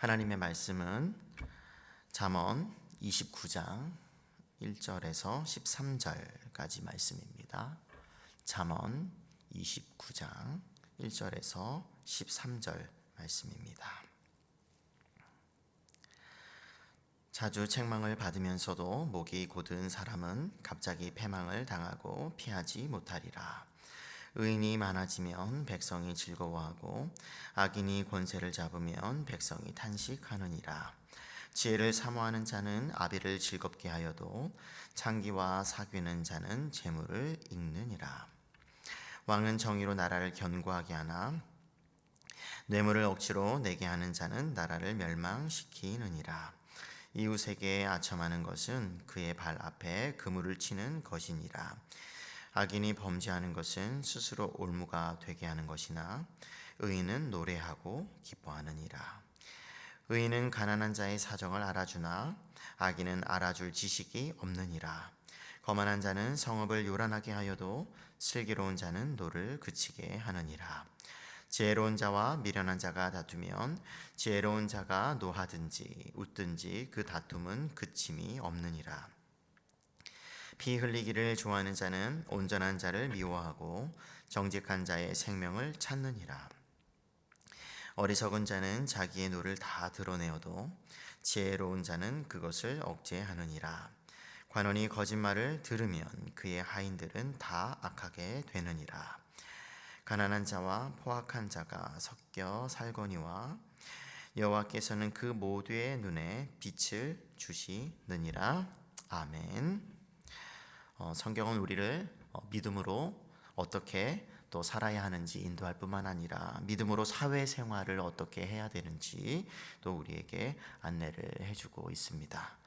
하나님의 말씀은 잠언 29장 1절에서 13절까지 말씀입니다. 잠언 29장 1절에서 13절 말씀입니다. 자주 책망을 받으면서도 목이 곧은 사람은 갑자기 패망을 당하고 피하지 못하리라. 의인이 많아지면 백성이 즐거워하고 악인이 권세를 잡으면 백성이 탄식하느니라. 지혜를 사모하는 자는 아비를 즐겁게 하여도 창기와 사귀는 자는 재물을 잃느니라. 왕은 정의로 나라를 견고하게 하나 뇌물을 억지로 내게 하는 자는 나라를 멸망시키느니라. 이웃에게 아첨하는 것은 그의 발 앞에 그물을 치는 것이니라. 악인이 범죄하는 것은 스스로 올무가 되게 하는 것이나 의인은 노래하고 기뻐하느니라. 의인은 가난한 자의 사정을 알아주나 악인은 알아줄 지식이 없느니라. 거만한 자는 성읍을 요란하게 하여도 슬기로운 자는 노를 그치게 하느니라. 지혜로운 자와 미련한 자가 다투면 지혜로운 자가 노하든지 웃든지 그 다툼은 그침이 없느니라. 피 흘리기를 좋아하는 자는 온전한 자를 미워하고 정직한 자의 생명을 찾느니라. 어리석은 자는 자기의 노를 다 드러내어도 지혜로운 자는 그것을 억제하느니라. 관원이 거짓말을 들으면 그의 하인들은 다 악하게 되느니라. 가난한 자와 포악한 자가 섞여 살거니와 여호와께서는 그 모두의 눈에 빛을 주시느니라. 아멘. 성경은 우리를 믿음으로 어떻게 또 살아야 하는지 인도할 뿐만 아니라 믿음으로 사회생활을 어떻게 해야 되는지 또 우리에게 안내를 해주고 있습니다.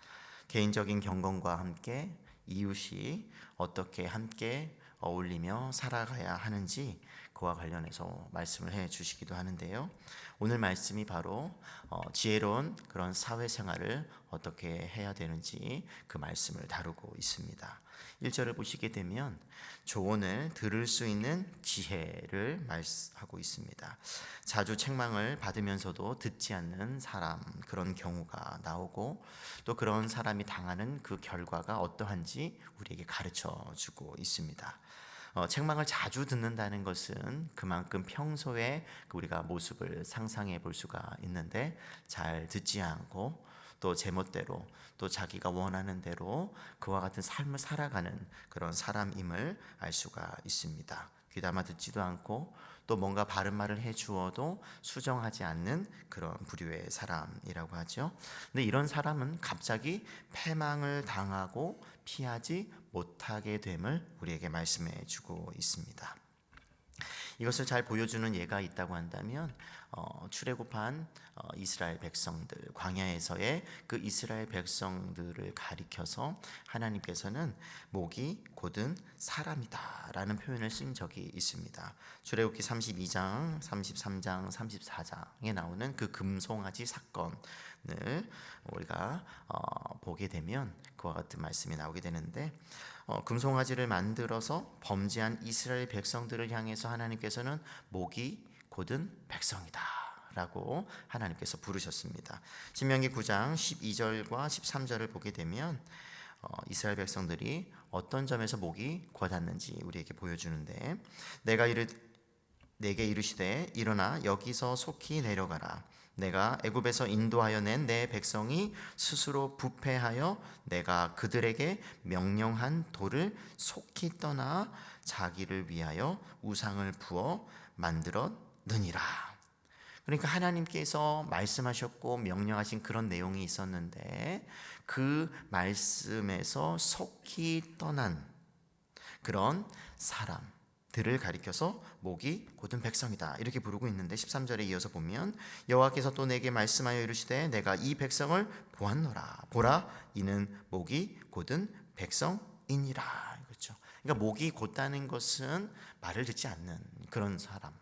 개인적인 경건과 함께 이웃이 어떻게 함께 어울리며 살아가야 하는지 그와 관련해서 말씀을 해주시기도 하는데요. 오늘 말씀이 바로 지혜로운 그런 사회생활을 어떻게 해야 되는지 그 말씀을 다루고 있습니다. 1절을 보시게 되면 조언을 들을 수 있는 지혜를 말하고 있습니다. 자주 책망을 받으면서도 듣지 않는 사람, 그런 경우가 나오고 또 그런 사람이 당하는 그 결과가 어떠한지 우리에게 가르쳐 주고 있습니다. 책망을 자주 듣는다는 것은 그만큼 평소에 우리가 모습을 상상해 볼 수가 있는데 잘 듣지 않고 또 제멋대로 또 자기가 원하는 대로 그와 같은 삶을 살아가는 그런 사람임을 알 수가 있습니다. 귀담아 듣지도 않고 또 뭔가 바른 말을 해주어도 수정하지 않는 그런 부류의 사람이라고 하죠. 근데 이런 사람은 갑자기 패망을 당하고 피하지 못하게 됨을 우리에게 말씀해 주고 있습니다. 이것을 잘 보여주는 예가 있다고 한다면 출애굽한 이스라엘 백성들, 광야에서의 그 이스라엘 백성들을 가리켜서 하나님께서는 목이 곧은 사람이다 라는 표현을 쓴 적이 있습니다. 출애굽기 32장, 33장, 34장에 나오는 그 금송아지 사건을 우리가 보게 되면 그와 같은 말씀이 나오게 되는데 금송아지를 만들어서 범죄한 이스라엘 백성들을 향해서 하나님께서는 목이 곧은 백성이다 라고 하나님께서 부르셨습니다. 신명기 9장 12절과 13절을 보게 되면 이스라엘 백성들이 어떤 점에서 목이 곧았는지 우리에게 보여주는데 내게 이르시되 일어나 여기서 속히 내려가라. 내가 애굽에서 인도하여 낸 내 백성이 스스로 부패하여 내가 그들에게 명령한 도를 속히 떠나 자기를 위하여 우상을 부어 만들었느니라. 그러니까 하나님께서 말씀하셨고 명령하신 그런 내용이 있었는데 그 말씀에서 속히 떠난 그런 사람들을 가리켜서 목이 곧은 백성이다 이렇게 부르고 있는데 13절에 이어서 보면 여호와께서 또 내게 말씀하여 이르시되 내가 이 백성을 보았노라. 보라 이는 목이 곧은 백성이니라. 그렇죠. 그러니까 목이 곧다는 것은 말을 듣지 않는 그런 사람.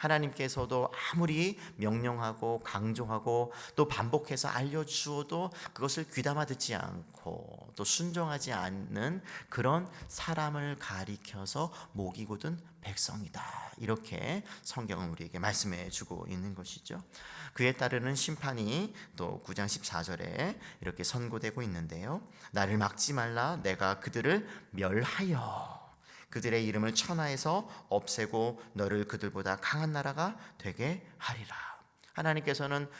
하나님께서도 아무리 명령하고 강조하고 또 반복해서 알려주어도 그것을 귀담아 듣지 않고 또 순종하지 않는 그런 사람을 가리켜서 목이 곧은 백성이다, 이렇게 성경은 우리에게 말씀해 주고 있는 것이죠. 그에 따르는 심판이 또 9장 14절에 이렇게 선고되고 있는데요. 나를 막지 말라. 내가 그들을 멸하여 그들의 이름을 천하에서 없애고 너를 그들보다 강한 나라가 되게 하리라. 하나님께서는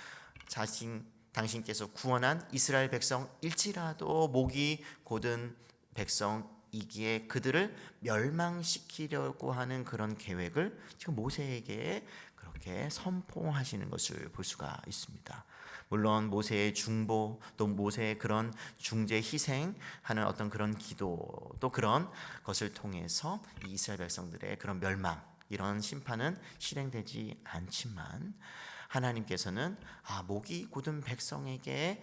당신께서 구원한 이스라엘 백성일지라도 목이 곧은 백성이기에 그들을 멸망시키려고 하는 그런 계획을 지금 모세에게 그렇게 선포하시는 것을 볼 수가 있습니다. 물론 모세의 중보, 또 모세의 그런 중재 희생하는 어떤 그런 기도, 또 그런 것을 통해서 이 이스라엘 백성들의 그런 멸망, 이런 심판은 실행되지 않지만 하나님께서는 목이 곧은 백성에게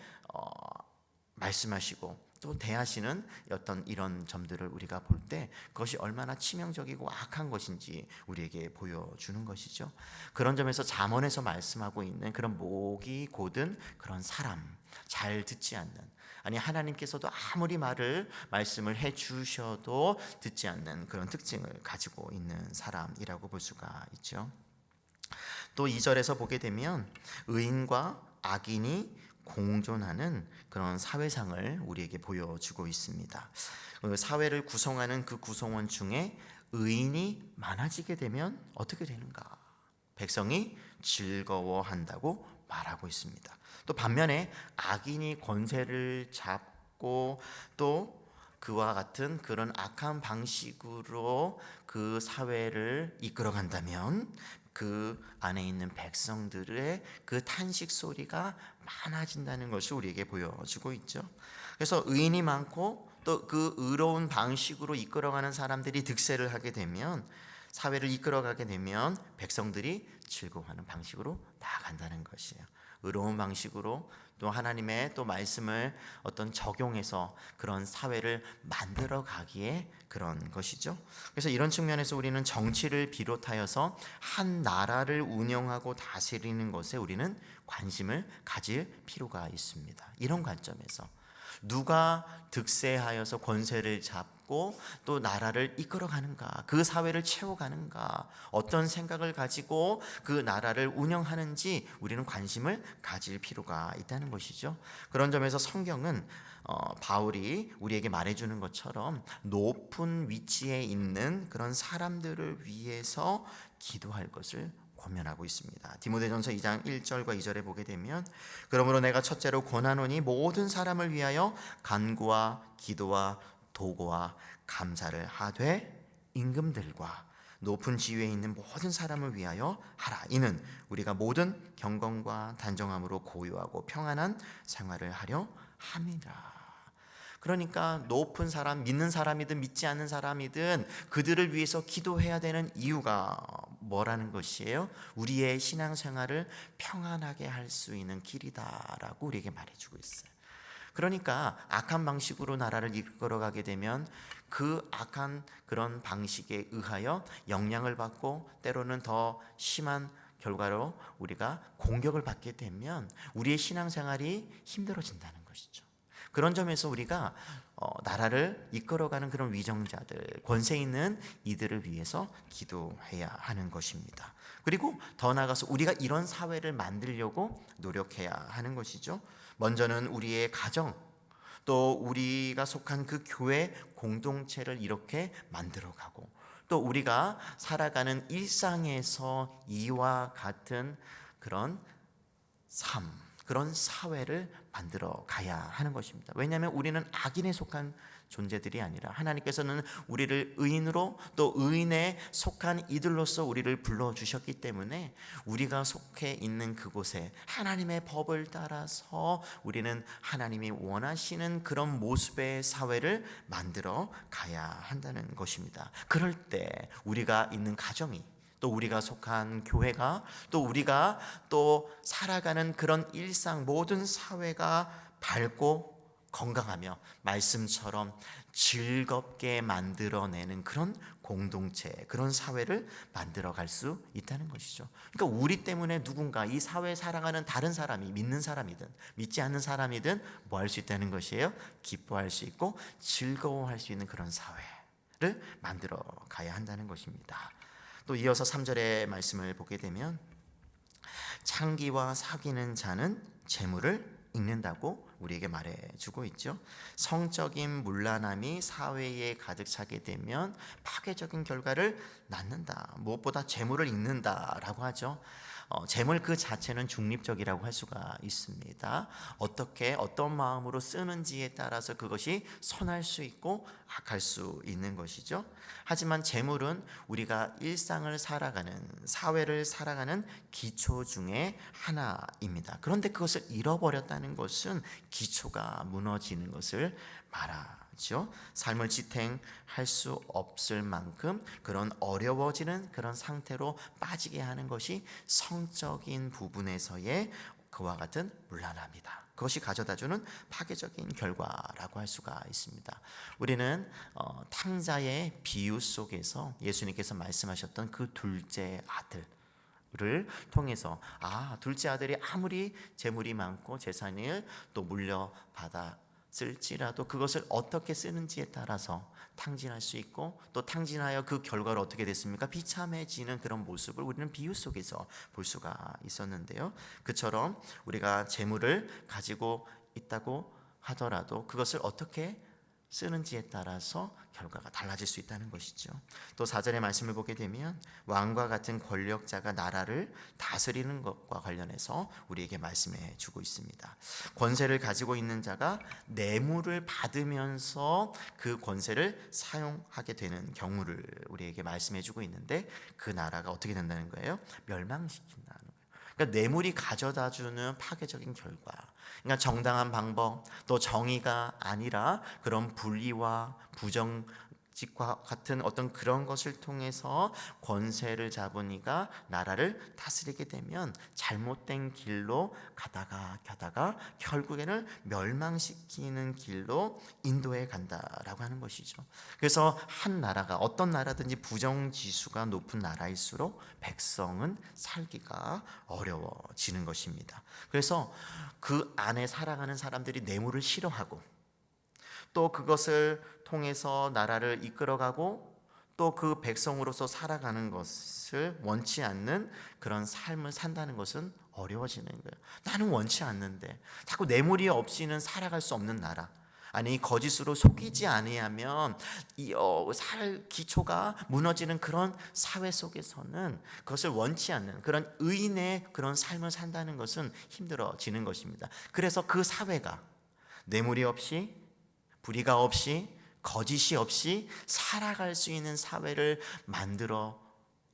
말씀하시고 또 대하시는 어떤 이런 점들을 우리가 볼 때 그것이 얼마나 치명적이고 악한 것인지 우리에게 보여주는 것이죠. 그런 점에서 잠언에서 말씀하고 있는 그런 목이 곧은 그런 사람, 잘 듣지 않는, 아니 하나님께서도 아무리 말씀을 해주셔도 듣지 않는 그런 특징을 가지고 있는 사람이라고 볼 수가 있죠. 또 2절에서 보게 되면 의인과 악인이 공존하는 그런 사회상을 우리에게 보여주고 있습니다. 사회를 구성하는 그 구성원 중에 의인이 많아지게 되면 어떻게 되는가? 백성이 즐거워한다고 말하고 있습니다. 또 반면에 악인이 권세를 잡고 또 그와 같은 그런 악한 방식으로 그 사회를 이끌어간다면 그 안에 있는 백성들의 그 탄식 소리가 많아진다는 것을 우리에게 보여주고 있죠. 그래서 의인이 많고 또 그 의로운 방식으로 이끌어가는 사람들이 득세를 하게 되면, 사회를 이끌어가게 되면 백성들이 즐거워하는 방식으로 나아간다는 것이에요. 의로운 방식으로 또 하나님의 또 말씀을 어떤 적용해서 그런 사회를 만들어 가기에 그런 것이죠. 그래서 이런 측면에서 우리는 정치를 비롯하여서 한 나라를 운영하고 다스리는 것에 우리는 관심을 가질 필요가 있습니다. 이런 관점에서 누가 득세하여서 권세를 잡고 또 나라를 이끌어가는가, 그 사회를 채워가는가, 어떤 생각을 가지고 그 나라를 운영하는지 우리는 관심을 가질 필요가 있다는 것이죠. 그런 점에서 성경은 바울이 우리에게 말해주는 것처럼 높은 위치에 있는 그런 사람들을 위해서 기도할 것을 권면하고 있습니다. 디모데전서 2장 1절과 2절에 보게 되면 그러므로 내가 첫째로 권하노니 모든 사람을 위하여 간구와 기도와 도고와 감사를 하되 임금들과 높은 지위에 있는 모든 사람을 위하여 하라. 이는 우리가 모든 경건과 단정함으로 고요하고 평안한 생활을 하려 함이라. 그러니까 높은 사람, 믿는 사람이든 믿지 않는 사람이든 그들을 위해서 기도해야 되는 이유가 뭐라는 것이에요? 우리의 신앙생활을 평안하게 할 수 있는 길이다라고 우리에게 말해주고 있어요. 그러니까 악한 방식으로 나라를 이끌어가게 되면 그 악한 그런 방식에 의하여 영향을 받고 때로는 더 심한 결과로 우리가 공격을 받게 되면 우리의 신앙생활이 힘들어진다는 것이죠. 그런 점에서 우리가 나라를 이끌어가는 그런 위정자들, 권세 있는 이들을 위해서 기도해야 하는 것입니다. 그리고 더 나아가서 우리가 이런 사회를 만들려고 노력해야 하는 것이죠. 먼저는 우리의 가정, 또 우리가 속한 그 교회 공동체를 이렇게 만들어가고, 또 우리가 살아가는 일상에서 이와 같은 그런 삶, 그런 사회를 만들어 가야 하는 것입니다. 왜냐하면 우리는 악인에 속한 존재들이 아니라 하나님께서는 우리를 의인으로 또 의인에 속한 이들로서 우리를 불러주셨기 때문에 우리가 속해 있는 그곳에 하나님의 법을 따라서 우리는 하나님이 원하시는 그런 모습의 사회를 만들어 가야 한다는 것입니다. 그럴 때 우리가 있는 가정이, 또 우리가 속한 교회가, 또 우리가 또 살아가는 그런 일상, 모든 사회가 밝고 건강하며 말씀처럼 즐겁게 만들어내는 그런 공동체, 그런 사회를 만들어갈 수 있다는 것이죠. 그러니까 우리 때문에 누군가 이 사회에 살아가는 다른 사람이, 믿는 사람이든 믿지 않는 사람이든 뭐 할 수 있다는 것이에요? 기뻐할 수 있고 즐거워할 수 있는 그런 사회를 만들어 가야 한다는 것입니다. 또 이어서 3절의 말씀을 보게 되면 창기와 사귀는 자는 재물을 잃는다고 우리에게 말해주고 있죠. 성적인 문란함이 사회에 가득 차게 되면 파괴적인 결과를 낳는다. 무엇보다 재물을 잃는다라고 하죠. 재물 그 자체는 중립적이라고 할 수가 있습니다. 어떻게 어떤 마음으로 쓰는지에 따라서 그것이 선할 수 있고 악할 수 있는 것이죠. 하지만 재물은 우리가 일상을 살아가는, 사회를 살아가는 기초 중에 하나입니다. 그런데 그것을 잃어버렸다는 것은 기초가 무너지는 것을 말하죠. 삶을 지탱할 수 없을 만큼 그런 어려워지는 그런 상태로 빠지게 하는 것이 성적인 부분에서의 그와 같은 문란함이다. 그것이 가져다주는 파괴적인 결과라고 할 수가 있습니다. 우리는 탕자의 비유 속에서 예수님께서 말씀하셨던 그 둘째 아들을 통해서 둘째 아들이 아무리 재물이 많고 재산을 또 물려받아 쓸지라도 그것을 어떻게 쓰는지에 따라서 탕진할 수 있고 또 탕진하여 그 결과로 어떻게 됐습니까? 비참해지는 그런 모습을 우리는 비유 속에서 볼 수가 있었는데요. 그처럼 우리가 재물을 가지고 있다고 하더라도 그것을 어떻게 쓰는지에 따라서 결과가 달라질 수 있다는 것이죠. 또 4절의 말씀을 보게 되면 왕과 같은 권력자가 나라를 다스리는 것과 관련해서 우리에게 말씀해 주고 있습니다. 권세를 가지고 있는 자가 뇌물을 받으면서 그 권세를 사용하게 되는 경우를 우리에게 말씀해 주고 있는데 그 나라가 어떻게 된다는 거예요? 멸망시킨다는 거예요. 그러니까 뇌물이 가져다주는 파괴적인 결과, 그러니까 정당한 방법 또 정의가 아니라 그런 불의와 부정직과 같은 어떤 그런 것을 통해서 권세를 잡으니까 나라를 다스리게 되면 잘못된 길로 가다가 결국에는 멸망시키는 길로 인도해 간다라고 하는 것이죠. 그래서 한 나라가 어떤 나라든지 부정지수가 높은 나라일수록 백성은 살기가 어려워지는 것입니다. 그래서 그 안에 살아가는 사람들이 뇌물을 싫어하고 또 그것을 통해서 나라를 이끌어가고 또 그 백성으로서 살아가는 것을 원치 않는 그런 삶을 산다는 것은 어려워지는 거예요. 나는 원치 않는데 자꾸 뇌물이 없이는 살아갈 수 없는 나라, 아니 거짓으로 속이지 아니하면 살 기초가 무너지는 그런 사회 속에서는 그것을 원치 않는 그런 의인의 그런 삶을 산다는 것은 힘들어지는 것입니다. 그래서 그 사회가 뇌물이 없이 불의가 없이 거짓이 없이 살아갈 수 있는 사회를 만들어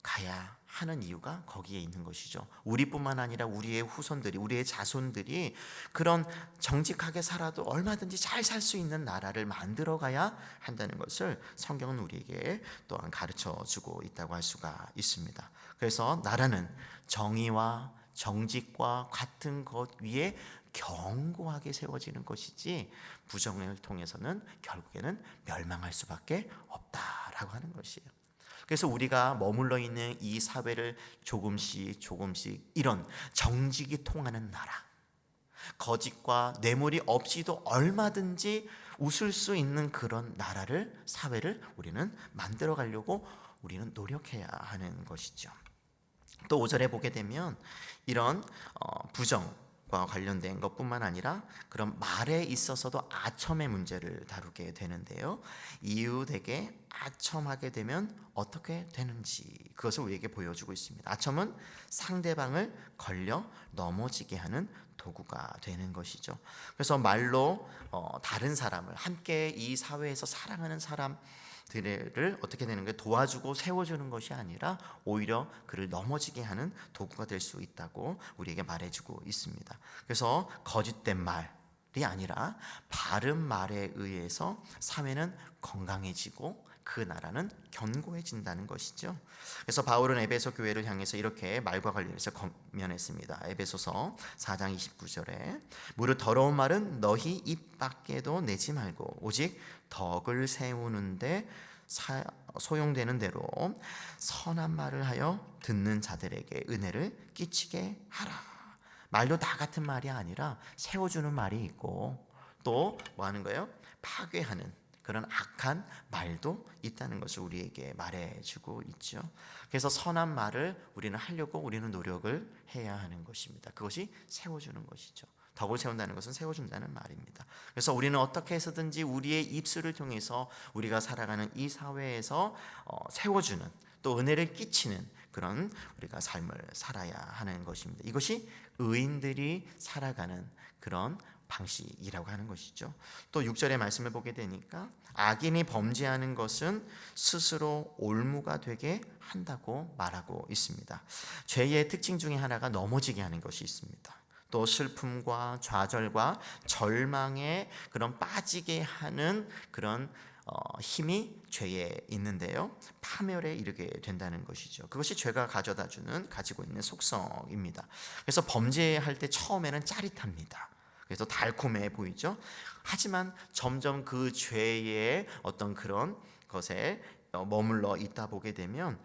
가야 하는 이유가 거기에 있는 것이죠. 우리뿐만 아니라 우리의 후손들이, 우리의 자손들이 그런 정직하게 살아도 얼마든지 잘 살 수 있는 나라를 만들어 가야 한다는 것을 성경은 우리에게 또한 가르쳐 주고 있다고 할 수가 있습니다. 그래서 나라는 정의와 정직과 같은 것 위에 견고하게 세워지는 것이지 부정을 통해서는 결국에는 멸망할 수밖에 없다라고 하는 것이에요. 그래서 우리가 머물러 있는 이 사회를 조금씩 이런 정직이 통하는 나라, 거짓과 뇌물이 없이도 얼마든지 웃을 수 있는 그런 나라를, 사회를 우리는 만들어 가려고 우리는 노력해야 하는 것이죠. 또 5절에 보게 되면 이런 부정과 관련된 것뿐만 아니라 그런 말에 있어서도 아첨의 문제를 다루게 되는데요. 이웃에게 아첨하게 되면 어떻게 되는지 그것을 우리에게 보여주고 있습니다. 아첨은 상대방을 걸려 넘어지게 하는 도구가 되는 것이죠. 그래서 말로 다른 사람을, 함께 이 사회에서 사랑하는 사람들을 어떻게 되는 거예요? 도와주고 세워주는 것이 아니라 오히려 그를 넘어지게 하는 도구가 될 수 있다고 우리에게 말해주고 있습니다. 그래서 거짓된 말이 아니라 바른 말에 의해서 사회는 건강해지고 그 나라는 견고해진다는 것이죠. 그래서 바울은 에베소 교회를 향해서 이렇게 말과 관련해서 권면했습니다. 에베소서 4장 29절에 무릇 더러운 말은 너희 입 밖에도 내지 말고 오직 덕을 세우는데 소용되는 대로 선한 말을 하여 듣는 자들에게 은혜를 끼치게 하라. 말도 나 같은 말이 아니라 세워주는 말이 있고 또 뭐 하는 거예요? 파괴하는 그런 악한 말도 있다는 것을 우리에게 말해주고 있죠. 그래서 선한 말을 우리는 하려고 우리는 노력을 해야 하는 것입니다. 그것이 세워주는 것이죠. 덕을 세운다는 것은 세워준다는 말입니다. 그래서 우리는 어떻게 해서든지 우리의 입술을 통해서 우리가 살아가는 이 사회에서 세워주는 또 은혜를 끼치는 그런 우리가 삶을 살아야 하는 것입니다. 이것이 의인들이 살아가는 그런 방식이라고 하는 것이죠. 또 6절의 말씀을 보게 되니까 악인이 범죄하는 것은 스스로 올무가 되게 한다고 말하고 있습니다. 죄의 특징 중에 하나가 넘어지게 하는 것이 있습니다. 또 슬픔과 좌절과 절망에 그런 빠지게 하는 그런 힘이 죄에 있는데요, 파멸에 이르게 된다는 것이죠. 그것이 죄가 가지고 있는 속성입니다. 그래서 범죄할 때 처음에는 짜릿합니다. 그래서 달콤해 보이죠. 하지만 점점 그 죄의 어떤 그런 것에 머물러 있다 보게 되면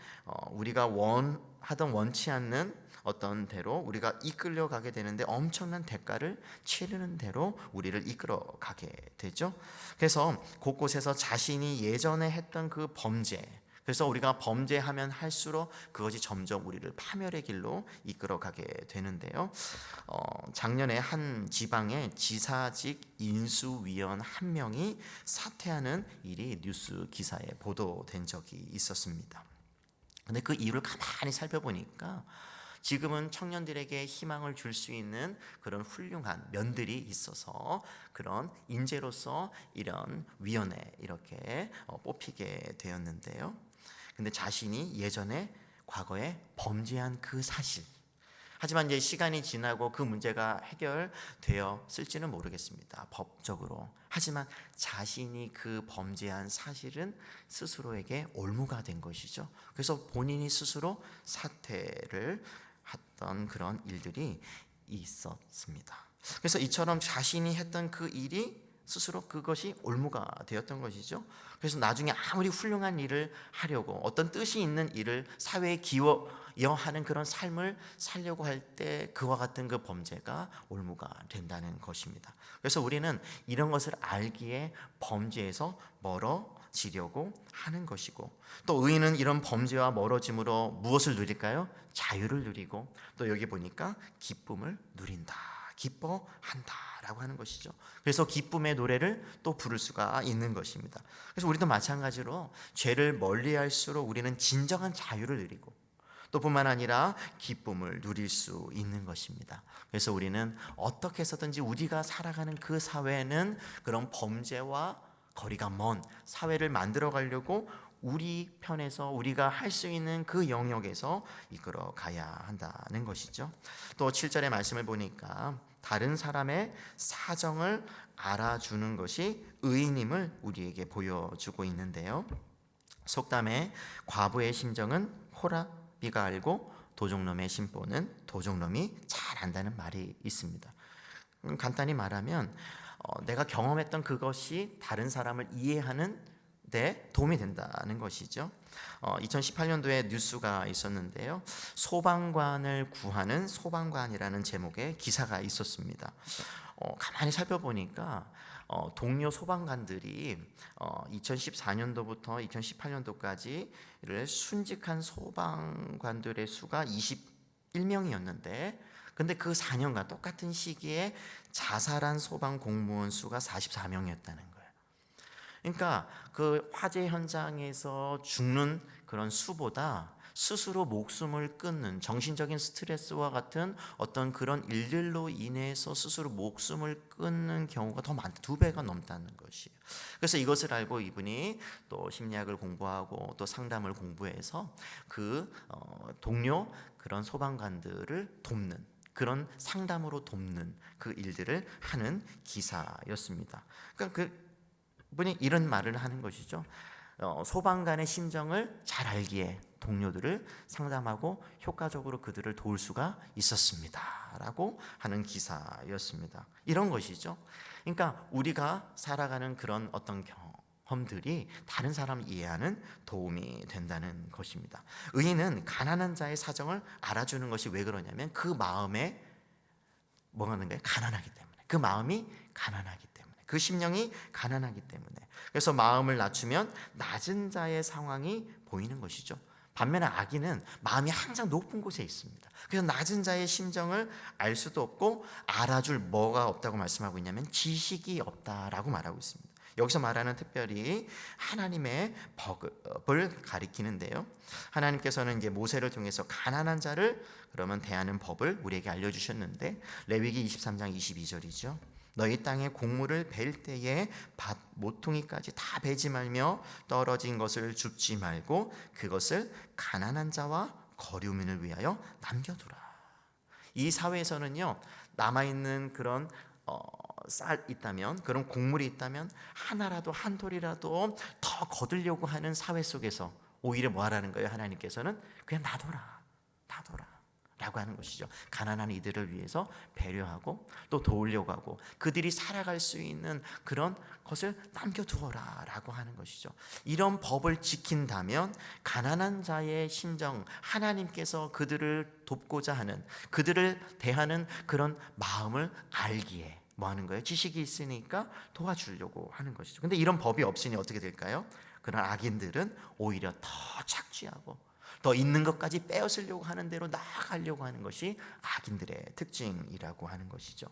우리가 원치 않는 어떤 대로 우리가 이끌려 가게 되는데 엄청난 대가를 치르는 대로 우리를 이끌어 가게 되죠. 그래서 곳곳에서 자신이 예전에 했던 그 범죄, 그래서 우리가 범죄하면 할수록 그것이 점점 우리를 파멸의 길로 이끌어 가게 되는데요. 작년에 한 지방의 지사직 인수위원 한 명이 사퇴하는 일이 뉴스 기사에 보도된 적이 있었습니다. 근데 그 이유를 가만히 살펴보니까 지금은 청년들에게 희망을 줄 수 있는 그런 훌륭한 면들이 있어서 그런 인재로서 이런 위원회 이렇게 뽑히게 되었는데요. 근데 자신이 예전에 과거에 범죄한 그 사실, 하지만 이제 시간이 지나고 그 문제가 해결되었을지는 모르겠습니다, 법적으로. 하지만 자신이 그 범죄한 사실은 스스로에게 올무가 된 것이죠. 그래서 본인이 스스로 사퇴를 했던 그런 일들이 있었습니다. 그래서 이처럼 자신이 했던 그 일이 스스로 그것이 올무가 되었던 것이죠. 그래서 나중에 아무리 훌륭한 일을 하려고 어떤 뜻이 있는 일을 사회에 기여하는 그런 삶을 살려고 할 때 그와 같은 그 범죄가 올무가 된다는 것입니다. 그래서 우리는 이런 것을 알기에 범죄에서 멀어지려고 하는 것이고, 또 의인은 이런 범죄와 멀어짐으로 무엇을 누릴까요? 자유를 누리고, 또 여기 보니까 기쁨을 누린다, 기뻐한다 라고 하는 것이죠. 그래서 기쁨의 노래를 또 부를 수가 있는 것입니다. 그래서 우리도 마찬가지로 죄를 멀리할수록 우리는 진정한 자유를 누리고 또 뿐만 아니라 기쁨을 누릴 수 있는 것입니다. 그래서 우리는 어떻게 해서든지 우리가 살아가는 그 사회는 그런 범죄와 거리가 먼 사회를 만들어 가려고 우리 편에서 우리가 할 수 있는 그 영역에서 이끌어 가야 한다는 것이죠. 또 7절의 말씀을 보니까 다른 사람의 사정을 알아주는 것이 의인임을 우리에게 보여주고 있는데요. 속담에 과부의 심정은 호랑이가 알고 도둑놈의 심보는 도둑놈이 잘 안다는 말이 있습니다. 간단히 말하면 내가 경험했던 그것이 다른 사람을 이해하는 데 도움이 된다는 것이죠. 2018년도에 뉴스가 있었는데요, 소방관을 구하는 소방관이라는 제목의 기사가 있었습니다. 가만히 살펴보니까 동료 소방관들이 2014년도부터 2018년도까지를 순직한 소방관들의 수가 21명이었는데 근데 그 4년간 똑같은 시기에 자살한 소방 공무원 수가 44명이었다는 거예요. 그러니까 그 화재 현장에서 죽는 그런 수보다 스스로 목숨을 끊는 정신적인 스트레스와 같은 어떤 그런 일들로 인해서 스스로 목숨을 끊는 경우가 더 많다, 2배가 넘다는 것이에요. 그래서 이것을 알고 이분이 또 심리학을 공부하고 또 상담을 공부해서 그 동료 그런 소방관들을 돕는, 그런 상담으로 돕는 그 일들을 하는 기사였습니다. 그러니까 그 분이 이런 말을 하는 것이죠. 소방관의 심정을 잘 알기에 동료들을 상담하고 효과적으로 그들을 도울 수가 있었습니다 라고 하는 기사였습니다. 이런 것이죠. 그러니까 우리가 살아가는 그런 어떤 경험들이 다른 사람을 이해하는 도움이 된다는 것입니다. 의인은 가난한 자의 사정을 알아주는 것이 왜 그러냐면 그 마음에 뭐가 있는 거예요? 가난하기 때문에. 그 마음이 가난하기 때문에, 그 심령이 가난하기 때문에. 그래서 마음을 낮추면 낮은 자의 상황이 보이는 것이죠. 반면에 악인은 마음이 항상 높은 곳에 있습니다. 그래서 낮은 자의 심정을 알 수도 없고 알아줄 뭐가 없다고 말씀하고 있냐면 지식이 없다라고 말하고 있습니다. 여기서 말하는 특별히 하나님의 법을 가리키는데요. 하나님께서는 이제 모세를 통해서 가난한 자를 그러면 대하는 법을 우리에게 알려주셨는데 레위기 23장 22절이죠. 너희 땅에 곡물을 벨 때에 밭 모퉁이까지 다 베지 말며 떨어진 것을 줍지 말고 그것을 가난한 자와 거류민을 위하여 남겨두라. 이 사회에서는요, 남아있는 그런 쌀 있다면, 그런 곡물이 있다면 하나라도 한 돌이라도 더 거두려고 하는 사회 속에서 오히려 뭐 하라는 거예요? 하나님께서는 그냥 놔둬라 라고 하는 것이죠. 가난한 이들을 위해서 배려하고 또 도우려고 하고 그들이 살아갈 수 있는 그런 것을 남겨두어라 라고 하는 것이죠. 이런 법을 지킨다면 가난한 자의 심정, 하나님께서 그들을 돕고자 하는, 그들을 대하는 그런 마음을 알기에 뭐 하는 거예요? 지식이 있으니까 도와주려고 하는 것이죠. 근데 이런 법이 없으니 어떻게 될까요? 그런 악인들은 오히려 더 착취하고 더 있는 것까지 빼앗으려고 하는 대로 나아가려고 하는 것이 악인들의 특징이라고 하는 것이죠.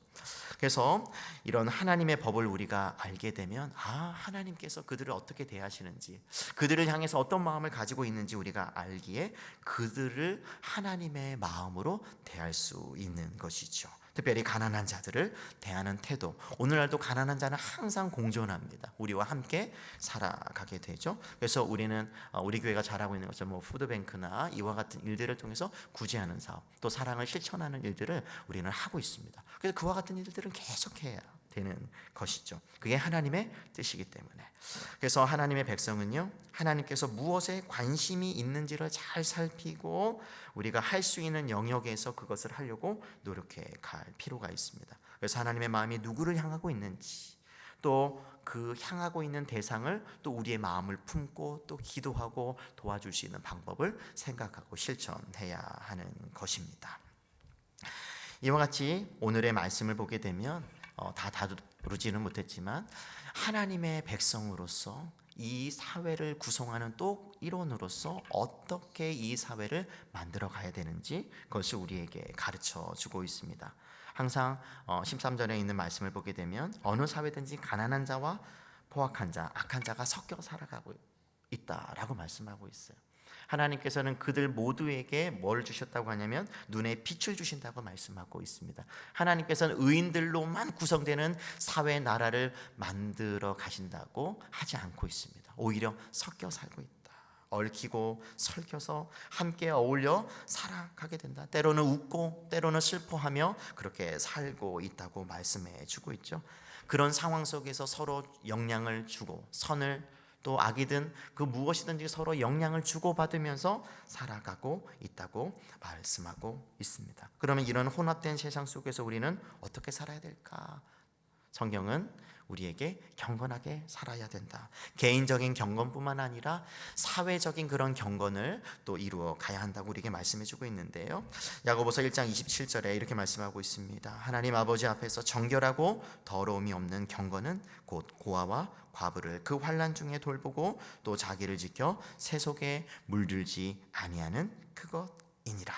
그래서 이런 하나님의 법을 우리가 알게 되면 하나님께서 그들을 어떻게 대하시는지, 그들을 향해서 어떤 마음을 가지고 있는지 우리가 알기에 그들을 하나님의 마음으로 대할 수 있는 것이죠. 특별히 가난한 자들을 대하는 태도. 오늘날도 가난한 자는 항상 공존합니다. 우리와 함께 살아가게 되죠. 그래서 우리는 우리 교회가 잘하고 있는 것은 푸드뱅크나 이와 같은 일들을 통해서 구제하는 사업, 또 사랑을 실천하는 일들을 우리는 하고 있습니다. 그래서 그와 같은 일들은 계속해야 되는 것이죠. 그게 하나님의 뜻이기 때문에. 그래서 하나님의 백성은요, 하나님께서 무엇에 관심이 있는지를 잘 살피고 우리가 할 수 있는 영역에서 그것을 하려고 노력해 갈 필요가 있습니다. 그래서 하나님의 마음이 누구를 향하고 있는지, 또 그 향하고 있는 대상을 또 우리의 마음을 품고 또 기도하고 도와줄 수 있는 방법을 생각하고 실천해야 하는 것입니다. 이와 같이 오늘의 말씀을 보게 되면 다 다루지는 못했지만 하나님의 백성으로서 이 사회를 구성하는 또 일원으로서 어떻게 이 사회를 만들어 가야 되는지 그것을 우리에게 가르쳐 주고 있습니다. 항상 13절에 있는 말씀을 보게 되면 어느 사회든지 가난한 자와 포악한 자, 악한 자가 섞여 살아가고 있다라고 말씀하고 있어요. 하나님께서는 그들 모두에게 뭘 주셨다고 하냐면 눈에 빛을 주신다고 말씀하고 있습니다. 하나님께서는 의인들로만 구성되는 사회 나라를 만들어 가신다고 하지 않고 있습니다. 오히려 섞여 살고 있다. 얽히고 설켜서 함께 어울려 살아가게 된다. 때로는 웃고 때로는 슬퍼하며 그렇게 살고 있다고 말씀해 주고 있죠. 그런 상황 속에서 서로 영향을 주고 선을 또 악이든 그 무엇이든지 서로 영향을 주고받으면서 살아가고 있다고 말씀하고 있습니다. 그러면 이런 혼합된 세상 속에서 우리는 어떻게 살아야 될까? 성경은 우리에게 경건하게 살아야 된다. 개인적인 경건뿐만 아니라 사회적인 그런 경건을 또 이루어 가야 한다고 우리에게 말씀해 주고 있는데요. 야고보서 1장 27절에 이렇게 말씀하고 있습니다. 하나님 아버지 앞에서 정결하고 더러움이 없는 경건은 곧 고아와 과부를 그 환난 중에 돌보고 또 자기를 지켜 세속에 물들지 아니하는 그것이니라.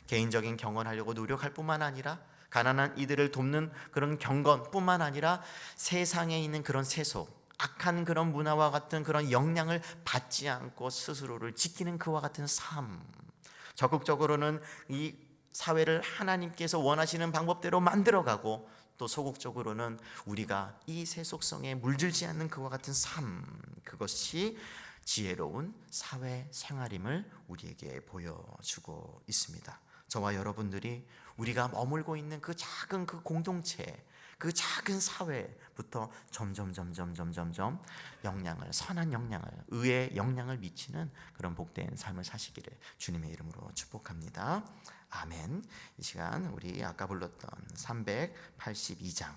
개인적인 경건하려고 노력할 뿐만 아니라 가난한 이들을 돕는 그런 경건뿐만 아니라 세상에 있는 그런 세속, 악한 그런 문화와 같은 그런 영향을 받지 않고 스스로를 지키는 그와 같은 삶, 적극적으로는 이 사회를 하나님께서 원하시는 방법대로 만들어가고 또 소극적으로는 우리가 이 세속성에 물들지 않는 그와 같은 삶, 그것이 지혜로운 사회 생활임을 우리에게 보여주고 있습니다. 저와 여러분들이 우리가 머물고 있는 그 작은 그 공동체, 그 작은 사회부터 점점 선한 영향을, 의의 영향을 미치는 그런 복된 삶을 사시기를 주님의 이름으로 축복합니다. 아멘. 이 시간 우리 아까 불렀던 382장